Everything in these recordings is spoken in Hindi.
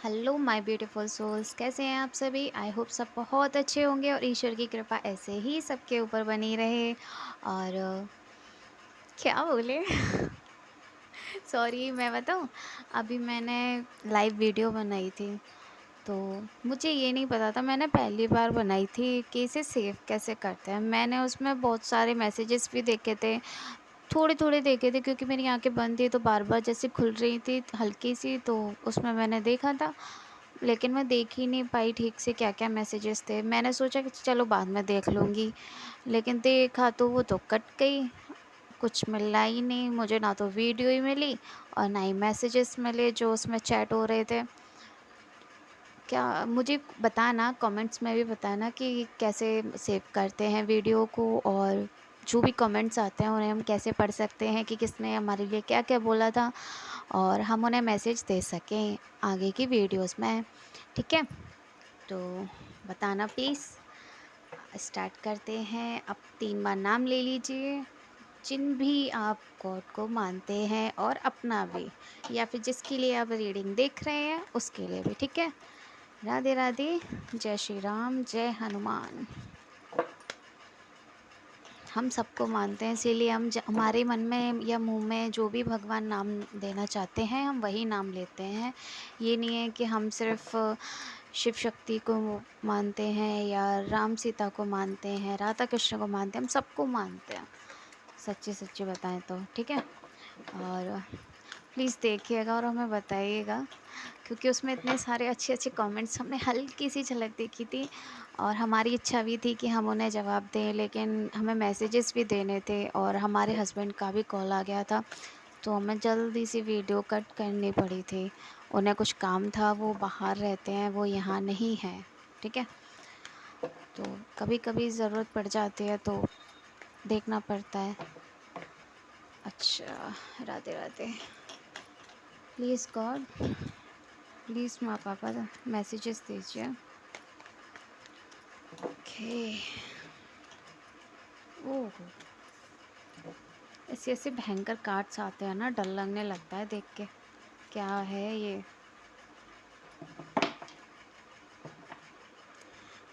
हेलो माय ब्यूटीफुल सोल्स, कैसे हैं आप सभी। आई होप सब बहुत अच्छे होंगे और ईश्वर की कृपा ऐसे ही सबके ऊपर बनी रहे। और क्या बोले सॉरी, मैं बताऊं। अभी मैंने लाइव वीडियो बनाई थी, तो मुझे ये नहीं पता था। मैंने पहली बार बनाई थी कि इसे सेव कैसे करते हैं। मैंने उसमें बहुत सारे मैसेजेस भी देखे थे, थोड़े थोड़े देखे थे, क्योंकि मेरी आंखें बंद थी तो बार बार जैसे खुल रही थी हल्की सी, तो उसमें मैंने देखा था। लेकिन मैं देख ही नहीं पाई ठीक से क्या क्या मैसेजेस थे। मैंने सोचा कि चलो बाद में देख लूँगी, लेकिन देखा तो वो तो कट गई। कुछ मिला ही नहीं मुझे, ना तो वीडियो ही मिली और ना ही मैसेजेस मिले जो उसमें चैट हो रहे थे। क्या मुझे बताना, कमेंट्स में भी बताना कि कैसे सेव करते हैं वीडियो को, और जो भी कमेंट्स आते हैं उन्हें हम कैसे पढ़ सकते हैं कि किसने हमारे लिए क्या क्या बोला था, और हम उन्हें मैसेज दे सकें आगे की वीडियोस में। ठीक है, तो बताना प्लीज़। स्टार्ट करते हैं। अब 3 बार नाम ले लीजिए, जिन भी आप गॉड को मानते हैं, और अपना भी, या फिर जिसके लिए आप रीडिंग देख रहे हैं उसके लिए भी। ठीक है। राधे राधे, जय श्री राम, जय हनुमान। हम सबको मानते हैं, इसीलिए हमारे मन में या मुंह में जो भी भगवान नाम देना चाहते हैं हम वही नाम लेते हैं। ये नहीं है कि हम सिर्फ शिव शक्ति को मानते हैं या राम सीता को मानते हैं, राधा कृष्ण को मानते हैं। हम सबको मानते हैं, सच्ची सच्ची बताएं तो। ठीक है। और प्लीज़ देखिएगा और हमें बताइएगा, क्योंकि उसमें इतने सारे अच्छे अच्छे कमेंट्स हमने हल्की सी झलक देखी थी, और हमारी इच्छा भी थी कि हम उन्हें जवाब दें, लेकिन हमें मैसेजेस भी देने थे और हमारे हस्बैंड का भी कॉल आ गया था, तो हमें जल्दी सी वीडियो कट करनी पड़ी थी। उन्हें कुछ काम था, वो बाहर रहते हैं, वो यहाँ नहीं हैं। ठीक है। तो कभी कभी ज़रूरत पड़ जाती है तो देखना पड़ता है। अच्छा, Radhe Radhe. Please God, please माँ पापा मैसेजेस दीजिए। ओके। ओह, ऐसे ऐसे भयंकर कार्ड्स आते हैं ना, डर लगने लगता है देख के। क्या है ये?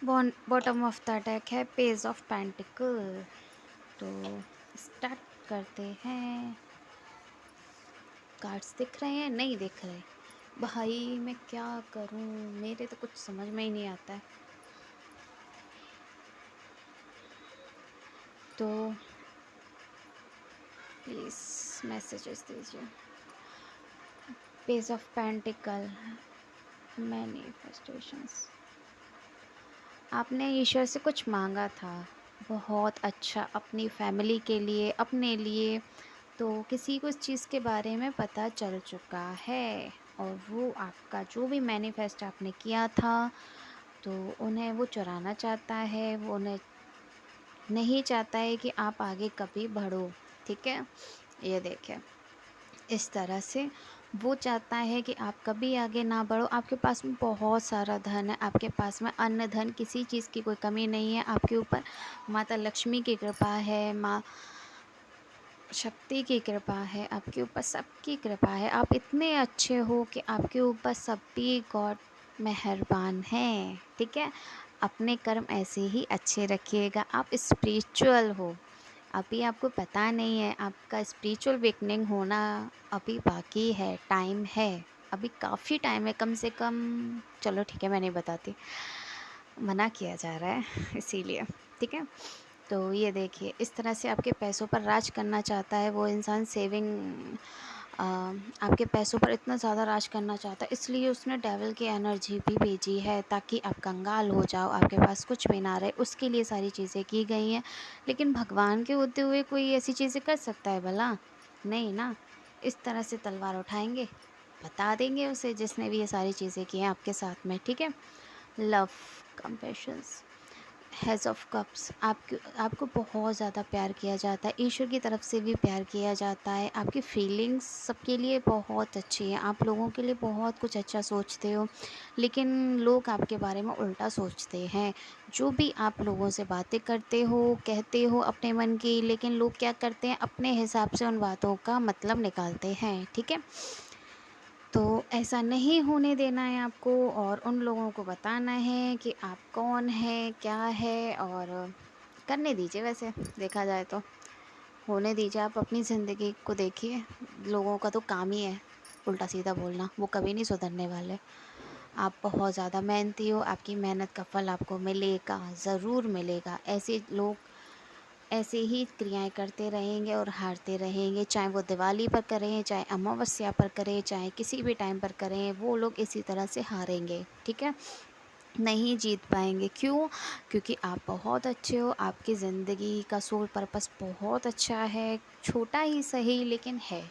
बॉटम ऑफ द डेक है पेज ऑफ पेंटिकल। तो स्टार्ट करते हैं। कार्ड्स दिख रहे हैं? नहीं दिख रहे। भाई मैं क्या करूं, मेरे तो कुछ समझ में ही नहीं आता है। तो प्लीज़ मैसेजेस दीजिए। Page of pentacle, manifestations. आपने ईश्वर से कुछ मांगा था, बहुत अच्छा, अपनी फैमिली के लिए, अपने लिए। तो किसी को इस चीज़ के बारे में पता चल चुका है, और वो आपका जो भी मैनिफेस्ट आपने किया था, तो उन्हें वो चुराना चाहता है। वो उन्हें नहीं चाहता है कि आप आगे कभी बढ़ो। ठीक है। ये देखें, इस तरह से वो चाहता है कि आप कभी आगे ना बढ़ो। आपके पास में बहुत सारा धन है, आपके पास में अन्न धन, किसी चीज़ की कोई कमी नहीं है। आपके ऊपर माता लक्ष्मी की कृपा है, माँ शक्ति की कृपा है, आपके ऊपर सबकी कृपा है। आप इतने अच्छे हो कि आपके ऊपर सब भी गॉड मेहरबान हैं। ठीक है। अपने कर्म ऐसे ही अच्छे रखिएगा। आप स्पिरिचुअल हो, अभी आपको पता नहीं है। आपका स्पिरिचुअल वेकनिंग होना अभी बाकी है, टाइम है, अभी काफ़ी टाइम है, कम से कम। चलो ठीक है, मैं नहीं बताती, मना किया जा रहा है इसीलिए। ठीक है। तो ये देखिए, इस तरह से आपके पैसों पर राज करना चाहता है वो इंसान। सेविंग, आपके पैसों पर इतना ज़्यादा राज करना चाहता है, इसलिए उसने डेविल की एनर्जी भी भेजी है, ताकि आप कंगाल हो जाओ, आपके पास कुछ भी ना रहे। उसके लिए सारी चीज़ें की गई हैं। लेकिन भगवान के होते हुए कोई ऐसी चीज़ें कर सकता है भला? नहीं ना। इस तरह से तलवार उठाएंगे, बता देंगे उसे जिसने भी ये सारी चीज़ें की हैं आपके साथ में। ठीक है। Love, compassions, ace of cups. आपको बहुत ज़्यादा प्यार किया जाता है, ईश्वर की तरफ से भी प्यार किया जाता है। आपकी फीलिंग्स सबके लिए बहुत अच्छी है, आप लोगों के लिए बहुत कुछ अच्छा सोचते हो, लेकिन लोग आपके बारे में उल्टा सोचते हैं। जो भी आप लोगों से बातें करते हो, कहते हो अपने मन की, लेकिन लोग क्या करते हैं, अपने हिसाब से उन बातों का मतलब निकालते हैं। ठीक है। तो ऐसा नहीं होने देना है आपको और उन लोगों को बताना है कि आप कौन हैं, क्या है और करने दीजिए वैसे देखा जाए तो। होने दीजिए, आप अपनी ज़िंदगी को देखिए। लोगों का तो काम ही है उल्टा-सीधा बोलना, वो कभी नहीं सुधरने वाले। आप बहुत ज़्यादा मेहनती हो, आपकी मेहनत का फल आपको मिलेगा, ज़रूर मिलेगा। ऐसे लोग ऐसे ही क्रियाएँ करते रहेंगे और हारते रहेंगे, चाहे वो दिवाली पर करें, चाहे अमावस्या पर करें, चाहे किसी भी टाइम पर करें, वो लोग इसी तरह से हारेंगे, ठीक है? नहीं जीत पाएँगे, क्यों? क्योंकि आप बहुत अच्छे हो, आपकी ज़िंदगी का सोल पर्पस बहुत अच्छा है, छोटा ही सही लेकिन है,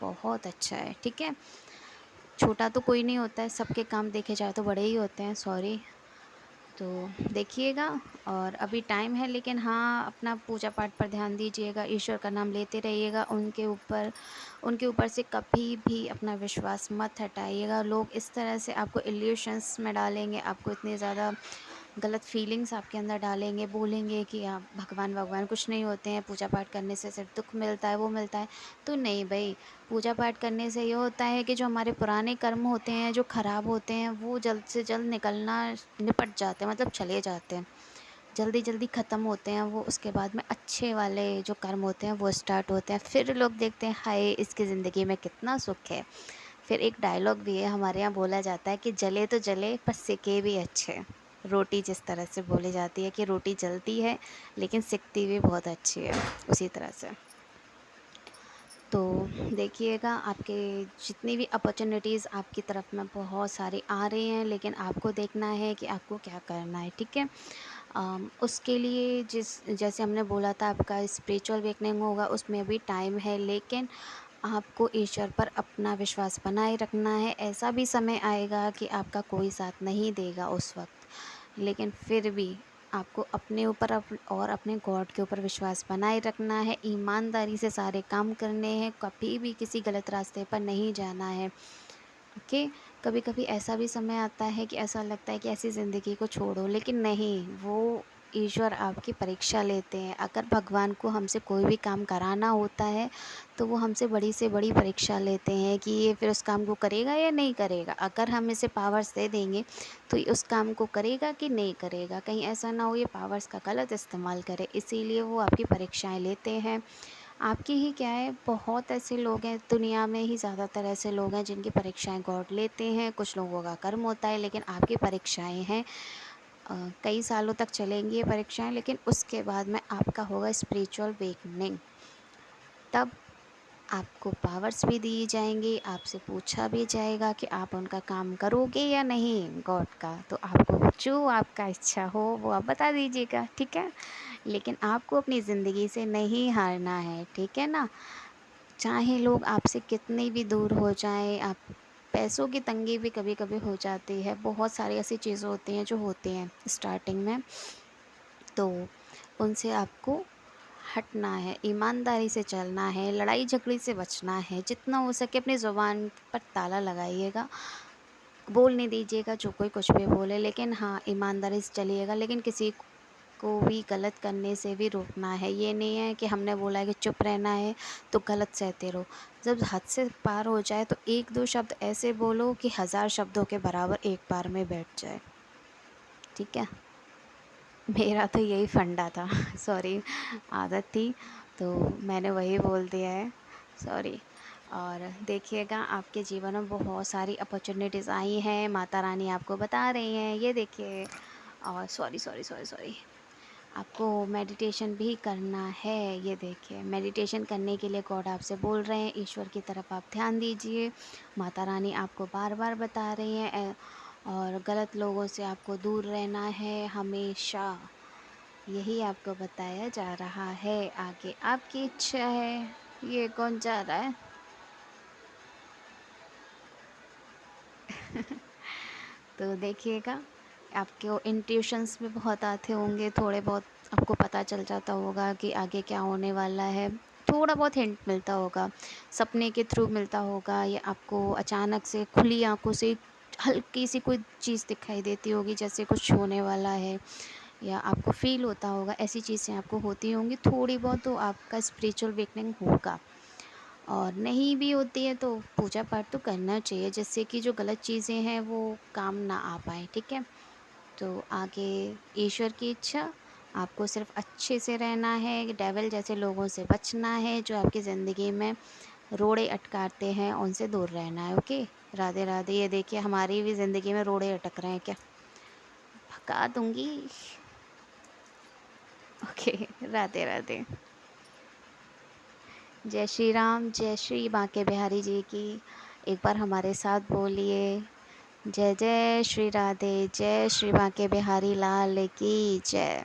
बहुत अच्छा है, ठीक है? छोटा तो कोई नहीं होता है, सबके काम देखे जाए तो बड़े ही होते हैं, सॉरी। तो देखिएगा और अभी टाइम है लेकिन हाँ, अपना पूजा पाठ पर ध्यान दीजिएगा, ईश्वर का नाम लेते रहिएगा, उनके ऊपर से कभी भी अपना विश्वास मत हटाइएगा। लोग इस तरह से आपको इल्यूशंस में डालेंगे, आपको इतनी ज़्यादा गलत फीलिंग्स आपके अंदर डालेंगे, बोलेंगे कि आप भगवान वगवान कुछ नहीं होते हैं, पूजा पाठ करने से सिर्फ़ दुःख मिलता है, वो मिलता है। तो नहीं भई, पूजा पाठ करने से ये होता है कि जो हमारे पुराने कर्म होते हैं, जो ख़राब होते हैं, वो जल्द से जल्द निपट जाते हैं, मतलब चले जाते हैं। जल्दी-जल्दी ख़त्म होते हैं वो, उसके बाद में अच्छे वाले जो कर्म होते हैं, वो स्टार्ट होते हैं। फिर लोग देखते हैं, हाय! इसकी ज़िंदगी में कितना सुख है। फिर एक डायलॉग भी है, हमारे यहाँ बोला जाता है कि जले तो जले पर सिके भी अच्छे। रोटी जिस तरह से बोली जाती है कि रोटी जलती है लेकिन सिकती भी बहुत अच्छी है, उसी तरह से। तो देखिएगा, आपके जितनी भी अपॉर्चुनिटीज़ आपकी तरफ में बहुत सारी आ रही हैं, लेकिन आपको देखना है कि आपको क्या करना है, ठीक है? उसके लिए जैसे हमने बोला था, आपका स्पिरिचुअल अवेकनिंग होगा, उसमें अभी टाइम है, लेकिन आपको ईश्वर पर अपना विश्वास बनाए रखना है। ऐसा भी समय आएगा कि आपका कोई साथ नहीं देगा उस वक़्त, लेकिन फिर भी आपको अपने ऊपर और अपने गॉड के ऊपर विश्वास बनाए रखना है, ईमानदारी से सारे काम करने हैं, कभी भी किसी गलत रास्ते पर नहीं जाना है, ओके? कभी-कभी ऐसा भी समय आता है कि ऐसा लगता है कि ऐसी ज़िंदगी को छोड़ो, लेकिन नहीं, वो ईश्वर आपकी परीक्षा लेते हैं। अगर भगवान को हमसे कोई भी काम कराना होता है, तो वो हमसे बड़ी से बड़ी परीक्षा लेते हैं कि ये फिर उस काम को करेगा या नहीं करेगा। अगर हम इसे पावर्स दे देंगे, तो ये उस काम को करेगा कि नहीं करेगा। कहीं ऐसा ना हो ये पावर्स का गलत इस्तेमाल करे, इसीलिए वो आपकी परीक्षाएँ लेते हैं। आपकी ही क्या है, बहुत ऐसे लोग हैं दुनिया में ही, ज़्यादातर ऐसे लोग हैं जिनकी परीक्षाएँ गॉड लेते हैं। कुछ लोगों का कर्म होता है, लेकिन आपकी परीक्षाएँ हैं, कई सालों तक चलेंगी ये परीक्षाएँ, लेकिन उसके बाद में आपका होगा स्पिरिचुअल अवेकनिंग। तब आपको पावर्स भी दी जाएँगी, आपसे पूछा भी जाएगा कि आप उनका काम करोगे या नहीं गॉड का। तो आपको जो आपका इच्छा हो वो आप बता दीजिएगा, ठीक है? लेकिन आपको अपनी ज़िंदगी से नहीं हारना है, ठीक है ना? चाहे लोग आपसे कितने भी दूर हो जाएँ, आप पैसों की तंगी भी कभी-कभी हो जाती है, बहुत सारी ऐसी चीज़ें होती हैं जो होती हैं स्टार्टिंग में, तो उनसे आपको हटना है, ईमानदारी से चलना है, लड़ाई झगड़े से बचना है, जितना हो सके अपनी ज़ुबान पर ताला लगाइएगा, बोलने दीजिएगा जो कोई कुछ भी बोले, लेकिन हाँ, ईमानदारी से चलिएगा, लेकिन किसी को भी गलत करने से भी रोकना है। ये नहीं है कि हमने बोला है कि चुप रहना है तो गलत सहते रहो। जब हद से पार हो जाए तो 1-2 शब्द ऐसे बोलो कि 1000 शब्दों के बराबर एक बार में बैठ जाए, ठीक है? मेरा तो यही फंडा था सॉरी, आदत थी तो मैंने वही बोल दिया है, सॉरी। और देखिएगा, आपके जीवन में बहुत सारी अपॉर्चुनिटीज़ आई हैं, माता रानी आपको बता रही हैं, ये देखिए। और सॉरी, सॉरी, सॉरी, सॉरी। आपको मेडिटेशन भी करना है, ये देखिए, मेडिटेशन करने के लिए गॉड आपसे बोल रहे हैं, ईश्वर की तरफ आप ध्यान दीजिए। माता रानी आपको बार-बार बता रही हैं, और गलत लोगों से आपको दूर रहना है हमेशा, यही आपको बताया जा रहा है। आगे आपकी इच्छा है। ये कौन जा रहा है? तो देखिएगा, आपको इंट्यूशंस भी बहुत आते होंगे, थोड़े बहुत आपको पता चल जाता होगा कि आगे क्या होने वाला है। थोड़ा बहुत हिंट मिलता होगा, सपने के थ्रू मिलता होगा, या आपको अचानक से खुली आँखों से हल्की सी कोई चीज़ दिखाई देती होगी, जैसे कुछ होने वाला है, या आपको फ़ील होता होगा, ऐसी चीज़ें आपको होती होंगी थोड़ी बहुत, तो आपका स्पिरिचुअल अवेकनिंग होगा। और नहीं भी होती है तो पूजा पाठ तो करना चाहिए, जिससे कि जो गलत चीज़ें हैं वो काम ना आ पाएँ, ठीक है? तो आगे ईश्वर की इच्छा, आपको सिर्फ़ अच्छे से रहना है, डेविल जैसे लोगों से बचना है, जो आपकी ज़िंदगी में रोड़े अटकाते हैं, उनसे दूर रहना है, ओके? राधे, राधे। ये देखिए हमारी भी ज़िंदगी में रोड़े अटक रहे हैं क्या? भगा दूँगी। ओके, राधे, राधे। जय श्री राम, जय श्री बांके बिहारी जी की। एक बार हमारे साथ बोलिए, जय जय श्री राधे, जय श्री बांके बिहारी लाल की जय।